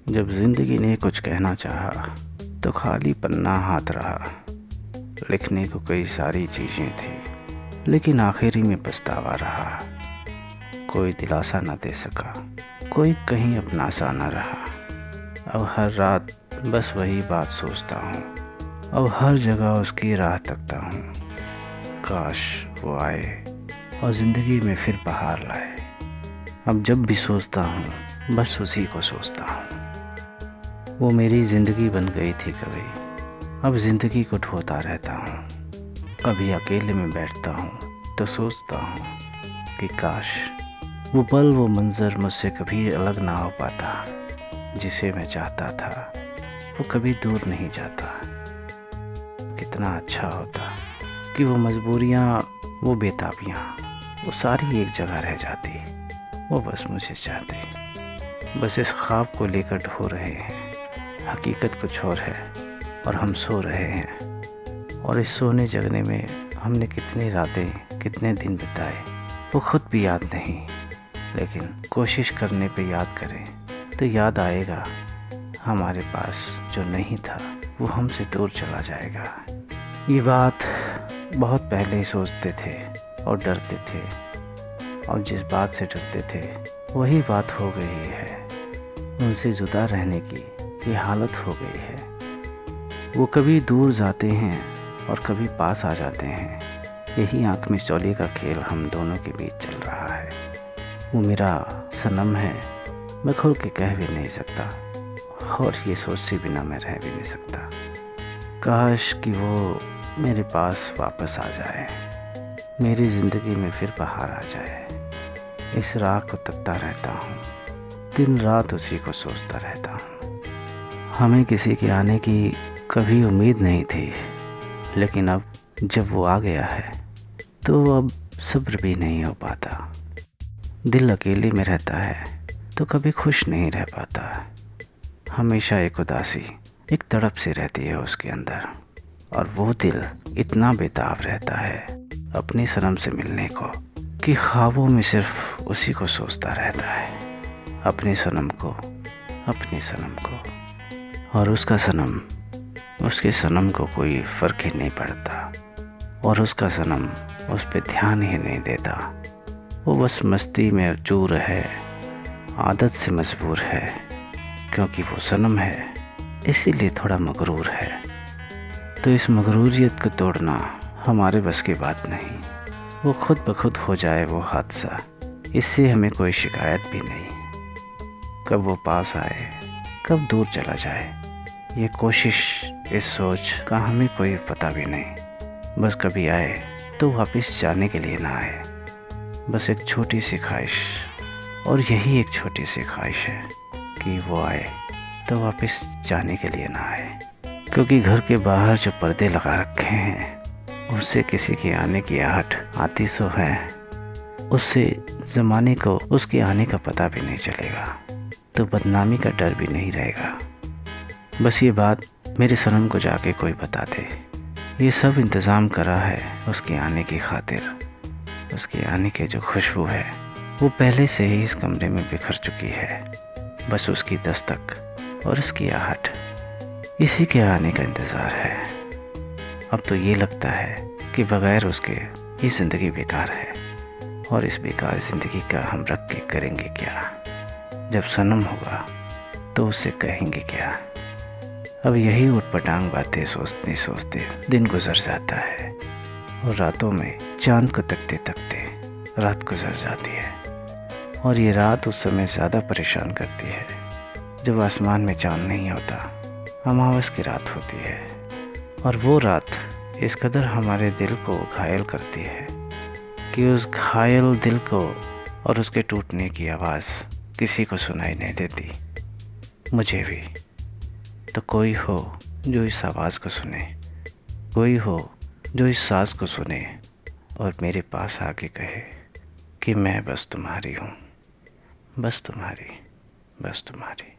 जब जिंदगी ने कुछ कहना चाहा तो खाली पन्ना हाथ रहा। लिखने को कई सारी चीज़ें थी लेकिन आखिरी में पछतावा रहा। कोई दिलासा न दे सका, कोई कहीं अपना सा न रहा। अब हर रात बस वही बात सोचता हूँ, अब हर जगह उसकी राह तकता हूँ। काश वो आए और ज़िंदगी में फिर बहार लाए। अब जब भी सोचता हूँ बस उसी को सोचता हूँ। वो मेरी ज़िंदगी बन गई थी कभी, अब ज़िंदगी को ढोता रहता हूँ। कभी अकेले में बैठता हूँ तो सोचता हूँ कि काश वो पल वो मंज़र मुझसे कभी अलग ना हो पाता। जिसे मैं चाहता था वो कभी दूर नहीं जाता। कितना अच्छा होता कि वो मजबूरियाँ, वो बेताबियाँ, वो सारी एक जगह रह जाती। वो बस मुझे चाहती। बस इस ख्वाब को लेकर ढो रहे हैं। हकीकत कुछ और है और हम सो रहे हैं। और इस सोने जगने में हमने कितनी रातें, कितने दिन बिताए वो खुद भी याद नहीं। लेकिन कोशिश करने पे याद करें तो याद आएगा। हमारे पास जो नहीं था वो हमसे दूर चला जाएगा। ये बात बहुत पहले ही सोचते थे और डरते थे, और जिस बात से डरते थे वही बात हो गई है। उनसे जुदा रहने की ये हालत हो गई है। वो कभी दूर जाते हैं और कभी पास आ जाते हैं। यही आँख में चौली का खेल हम दोनों के बीच चल रहा है। वो मेरा सनम है, मैं खुल के कह भी नहीं सकता, और ये सोचे बिना मैं रह भी नहीं सकता। काश कि वो मेरे पास वापस आ जाए, मेरी ज़िंदगी में फिर बहार आ जाए। इस राह को तकता रहता हूँ, दिन रात उसी को सोचता रहता हूँ। हमें किसी के आने की कभी उम्मीद नहीं थी, लेकिन अब जब वो आ गया है तो अब सब्र भी नहीं हो पाता। दिल अकेले में रहता है तो कभी खुश नहीं रह पाता। हमेशा एक उदासी, एक तड़प सी रहती है उसके अंदर, और वो दिल इतना बेताब रहता है अपनी सनम से मिलने को कि ख्वाबों में सिर्फ उसी को सोचता रहता है। अपनी सनम को, अपनी सनम को। और उसका सनम, उसके सनम को कोई फ़र्क ही नहीं पड़ता, और उसका सनम उस पे ध्यान ही नहीं देता। वो बस मस्ती में चूर है, आदत से मजबूर है, क्योंकि वो सनम है इसीलिए थोड़ा मगरूर है। तो इस मगरूरियत को तोड़ना हमारे बस की बात नहीं। वो खुद ब खुद हो जाए वो हादसा, इससे हमें कोई शिकायत भी नहीं। कब वो पास आए, कब दूर चला जाए, ये कोशिश, इस सोच का हमें कोई पता भी नहीं। बस कभी आए तो वापस जाने के लिए ना आए। बस एक छोटी सी ख्वाहिश, और यही एक छोटी सी ख्वाहिश है कि वो आए तो वापस जाने के लिए ना आए। क्योंकि घर के बाहर जो पर्दे लगा रखे हैं उससे किसी के आने की आहट आती सो है, उससे ज़माने को उसके आने का पता भी नहीं चलेगा, तो बदनामी का डर भी नहीं रहेगा। बस ये बात मेरे सनम को जाके कोई बता दे। ये सब इंतज़ाम करा है उसके आने की खातिर। उसके आने की जो खुशबू है वो पहले से ही इस कमरे में बिखर चुकी है। बस उसकी दस्तक और उसकी आहट, इसी के आने का इंतज़ार है। अब तो ये लगता है कि बग़ैर उसके ये ज़िंदगी बेकार है, और इस बेकार ज़िंदगी का हम रख के करेंगे क्या। जब सनम होगा तो उससे कहेंगे क्या। अब यही उटपटांग बातें सोचते सोचते दिन गुजर जाता है, और रातों में चांद को तकते तकते रात गुजर जाती है। और ये रात उस समय ज़्यादा परेशान करती है जब आसमान में चांद नहीं होता, अमावस की रात होती है। और वो रात इस कदर हमारे दिल को घायल करती है कि उस घायल दिल को और उसके टूटने की आवाज़ किसी को सुनाई नहीं देती, मुझे भी। तो कोई हो जो इस आवाज़ को सुने, कोई हो जो इस सांस को सुने, और मेरे पास आके कहे कि मैं बस तुम्हारी हूँ, बस तुम्हारी, बस तुम्हारी।